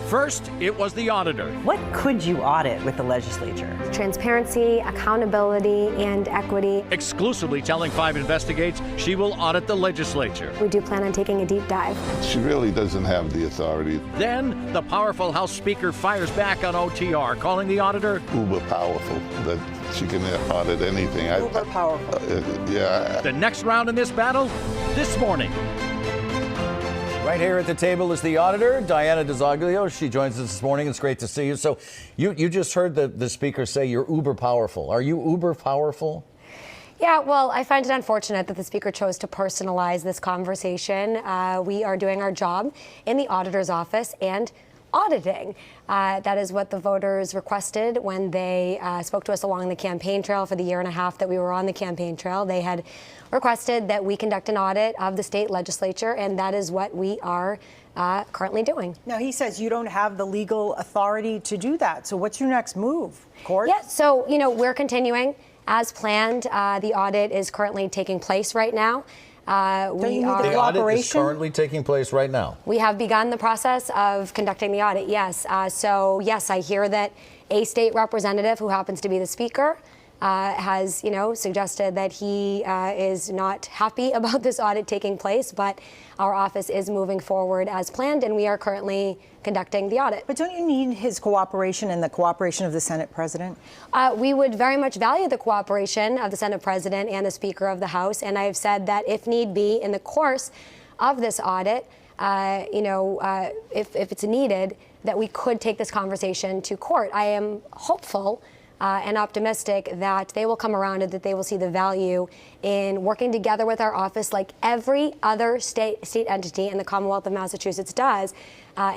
First, it was the auditor. What could you audit with the legislature? Transparency, accountability, and equity. Exclusively telling 5 Investigates she will audit the legislature. We do plan on taking a deep dive. She really doesn't have the authority. Then, the powerful House Speaker fires back on OTR, calling the auditor Uber powerful, that she can audit anything. Uber powerful. Yeah. the next round in this battle this morning. Right here at the table is the auditor, Diana DiZoglio. She joins us this morning. It's great to see you. So you just heard the speaker say you're uber powerful. Are you uber powerful? Yeah, well, I find it unfortunate that the speaker chose to personalize this conversation. We are doing our job in the auditor's office and auditing. That is what the voters requested when they spoke to us along the campaign trail for the year and a half that we were on the campaign trail. They had requested that we conduct an audit of the state legislature, and that is what we are currently doing. Now, he says you don't have the legal authority to do that. So what's your next move? Court? Yeah, so, we're continuing as planned. The audit is currently taking place right now. The audit is currently taking place right now. We have begun the process of conducting the audit, yes. So, yes, I hear that a state representative who happens to be the speaker has, suggested that he is not happy about this audit taking place, but our office is moving forward as planned, and we are currently conducting the audit. But don't you need his cooperation and the cooperation of the Senate President? We would very much value the cooperation of the Senate President and the Speaker of the House, and I have said that if need be, in the course of this audit, if it's needed, that we could take this conversation to court. I am hopeful and optimistic that they will come around and that they will see the value in working together with our office like every other state entity in the Commonwealth of Massachusetts does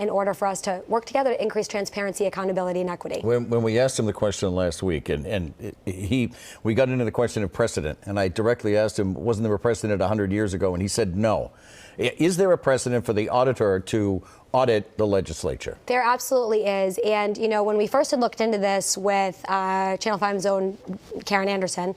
in order for us to work together to increase transparency, accountability, and equity. When we asked him the question last week, we got into the question of precedent, and I directly asked him, wasn't there a precedent 100 years ago? And he said no. Is there a precedent for the auditor to audit the legislature? There absolutely is. And, when we first had looked into this with Channel 5's own Karen Anderson,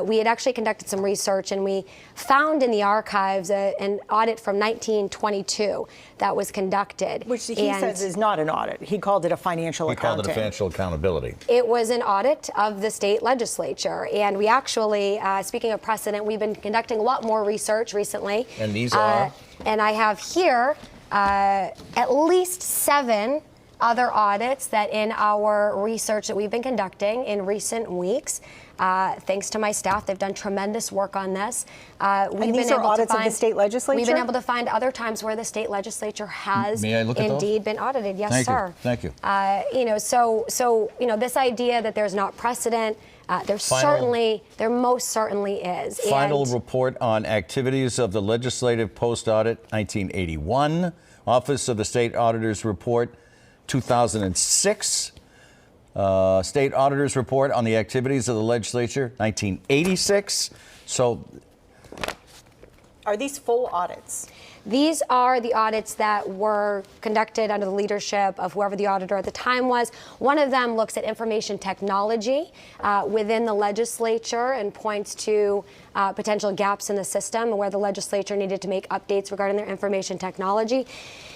we had actually conducted some research, and we found in the archives an audit from 1922 that was conducted. Which he says is not an audit. He called it a financial accounting. He called it a financial accountability. It was an audit of the state legislature. And we actually, speaking of precedent, we've been conducting a lot more research recently. And these are? And I have here at least 7 other audits that in our research that we've been conducting in recent weeks. Thanks to my staff, they've done tremendous work on this. And these are audits of the state legislature? We've been able to find other times where the state legislature has indeed been audited. Yes, sir. Thank you. This idea that there's not precedent, there most certainly is. Final report on activities of the legislative post-audit, 1981. Office of the State Auditor's Report, 2006. State Auditor's Report on the activities of the legislature, 1986. So, are these full audits? These are the audits that were conducted under the leadership of whoever the auditor at the time was. One of them looks at information technology within the legislature and points to potential gaps in the system and where the legislature needed to make updates regarding their information technology.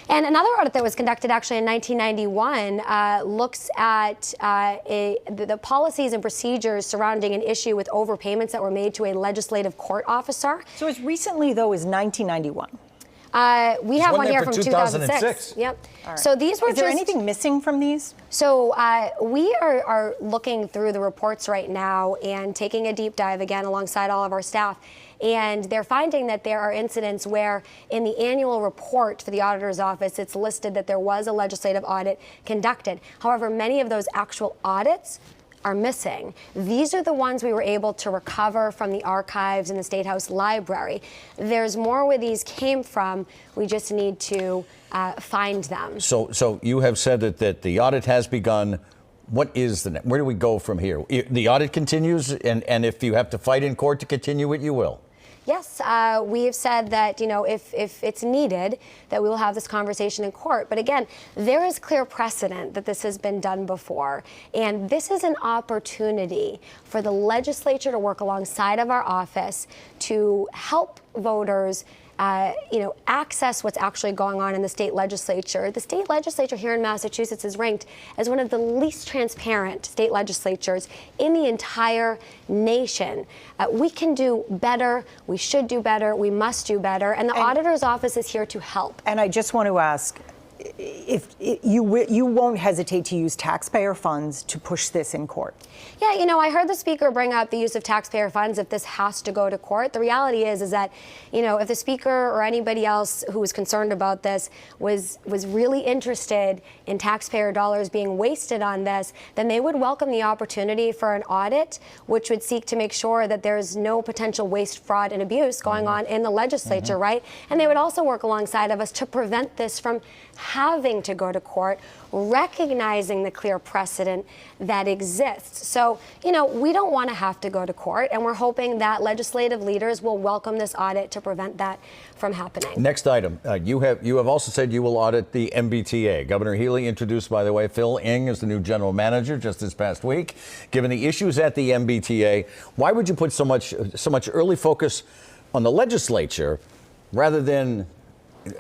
And another audit that was conducted actually in 1991 looks at the policies and procedures surrounding an issue with overpayments that were made to a legislative court officer. So as recently, though, as 1991? We have one here from 2006. Yep. Right. So these were Is there anything missing from these? So we are looking through the reports right now and taking a deep dive again alongside all of our staff. And they're finding that there are incidents where in the annual report for the auditor's office, it's listed that there was a legislative audit conducted. However, many of those actual audits are missing. These are the ones we were able to recover from the archives in the State House Library. There's more where these came from. We just need to find them. So you have said that the audit has begun. What is where do we go from here? The audit continues, and if you have to fight in court to continue it, you will. Yes, we have said that, if it's needed, that we will have this conversation in court. But again, there is clear precedent that this has been done before. And this is an opportunity for the legislature to work alongside of our office to help voters access what's actually going on in the state legislature. The state legislature here in Massachusetts is ranked as one of the least transparent state legislatures in the entire nation. We can do better. We should do better. We must do better. And the auditor's office is here to help. And I just want to ask, if you won't hesitate to use taxpayer funds to push this in court. Yeah, I heard the speaker bring up the use of taxpayer funds if this has to go to court. The reality is that, if the speaker or anybody else who was concerned about this was really interested in taxpayer dollars being wasted on this, then they would welcome the opportunity for an audit, which would seek to make sure that there's no potential waste, fraud, and abuse going on in the legislature, right? And they would also work alongside of us to prevent this from having to go to court, recognizing the clear precedent that exists. So, we don't want to have to go to court, and we're hoping that legislative leaders will welcome this audit to prevent that from happening. Next item, you have also said you will audit the MBTA. Governor Healy introduced, by the way, Phil Ing as the new general manager just this past week. Given the issues at the MBTA, why would you put so much early focus on the legislature rather than,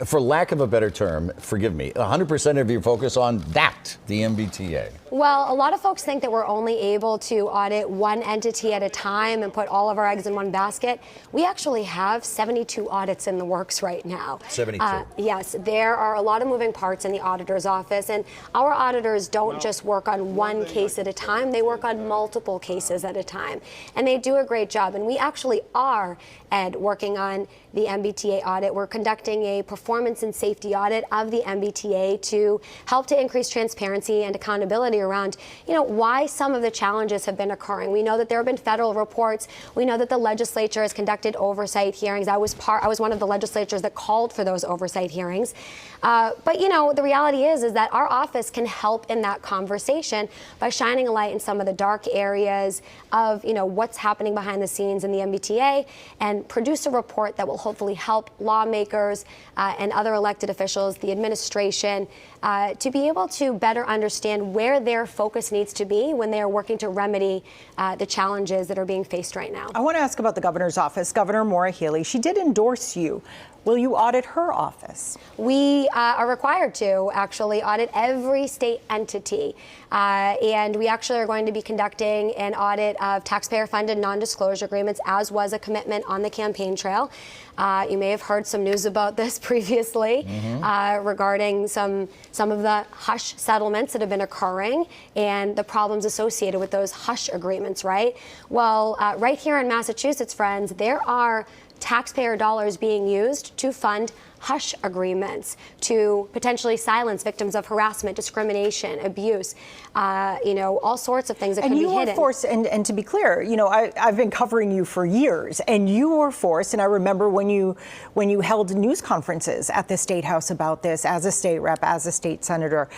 for lack of a better term, forgive me, 100% of your focus on the MBTA? Well, a lot of folks think that we're only able to audit one entity at a time and put all of our eggs in one basket. We actually have 72 audits in the works right now. 72. Yes, there are a lot of moving parts in the auditor's office, and our auditors don't just work on one case at a time. They work on multiple cases at a time, and they do a great job. And we actually are, Ed, working on the MBTA audit. We're conducting a performance and safety audit of the MBTA to help to increase transparency and accountability around, why some of the challenges have been occurring. We know that there have been federal reports. We know that the legislature has conducted oversight hearings. I was one of the legislators that called for those oversight hearings. But the reality is that our office can help in that conversation by shining a light in some of the dark areas of, what's happening behind the scenes in the MBTA, and produce a report that will hopefully help lawmakers and other elected officials, the administration, to be able to better understand where their focus needs to be when they are working to remedy the challenges that are being faced right now. I want to ask about the governor's office. Governor Maura Healey, she did endorse you. Will you audit her office? We are required to actually audit every state entity. And we actually are going to be conducting an audit of taxpayer-funded non-disclosure agreements, as was a commitment on the campaign trail. You may have heard some news about this previously regarding some of the hush settlements that have been occurring and the problems associated with those hush agreements, right? Well, right here in Massachusetts, friends, there are taxpayer dollars being used to fund hush agreements, to potentially silence victims of harassment, discrimination, abuse, all sorts of things that could be hidden. And you were forced, and to be clear, I've been covering you for years, and you were forced, and I remember when you held news conferences at the State House about this as a state rep, as a state senator,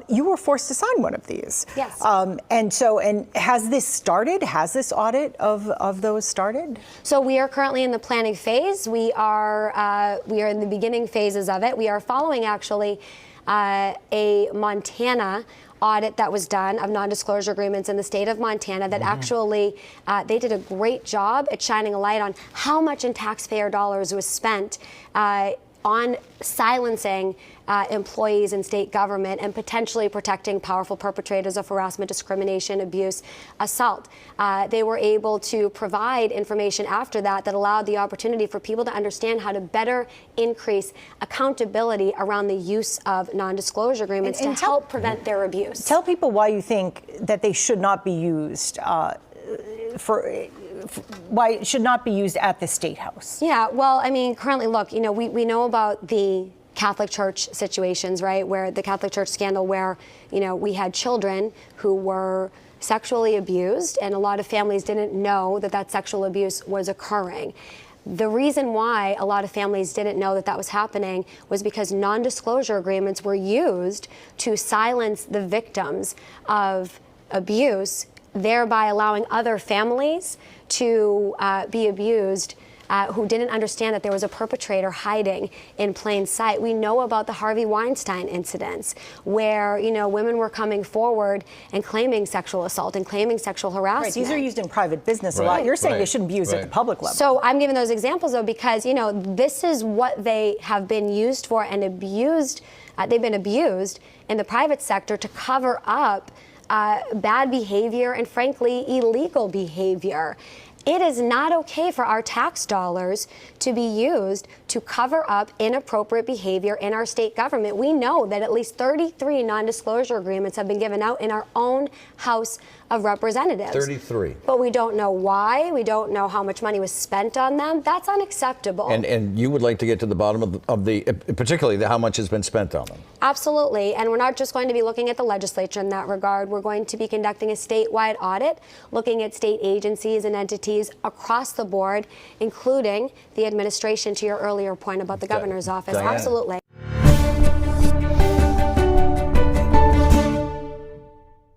you were forced to sign one of these. Yes. And has this started? Has this audit of those started? So we are currently in the planning phase. We are in the beginning phases of it. We are following actually a Montana audit that was done of non-disclosure agreements in the state of Montana that actually, they did a great job at shining a light on how much in taxpayer dollars was spent on silencing employees in state government and potentially protecting powerful perpetrators of harassment, discrimination, abuse, assault. They were able to provide information after that allowed the opportunity for people to understand how to better increase accountability around the use of non-disclosure agreements to help prevent their abuse. Tell people why you think that they should not be used why it should not be used at the State House. Yeah, well, I mean, currently, look, we know about the Catholic Church situations, right, where the Catholic Church scandal where, we had children who were sexually abused, and a lot of families didn't know that sexual abuse was occurring. The reason why a lot of families didn't know that was happening was because non-disclosure agreements were used to silence the victims of abuse, thereby allowing other families to be abused who didn't understand that there was a perpetrator hiding in plain sight. We know about the Harvey Weinstein incidents where, women were coming forward and claiming sexual assault and claiming sexual harassment. Right, these are used in private business a lot. You're saying they shouldn't be used at the public level. So I'm giving those examples, though, because, this is what they have been used for and abused. They've been abused in the private sector to cover up bad behavior and, frankly, illegal behavior. It is not okay for our tax dollars to be used to cover up inappropriate behavior in our state government. We know that at least 33 non-disclosure agreements have been given out in our own House of Representatives. 33. But we don't know why. We don't know how much money was spent on them. That's unacceptable. And you would like to get to the bottom of the particularly how much has been spent on them. Absolutely. And we're not just going to be looking at the legislature in that regard. We're going to be conducting a statewide audit, looking at state agencies and entities across the board, including the administration, to your earlier point about the governor's office. Diana. Absolutely.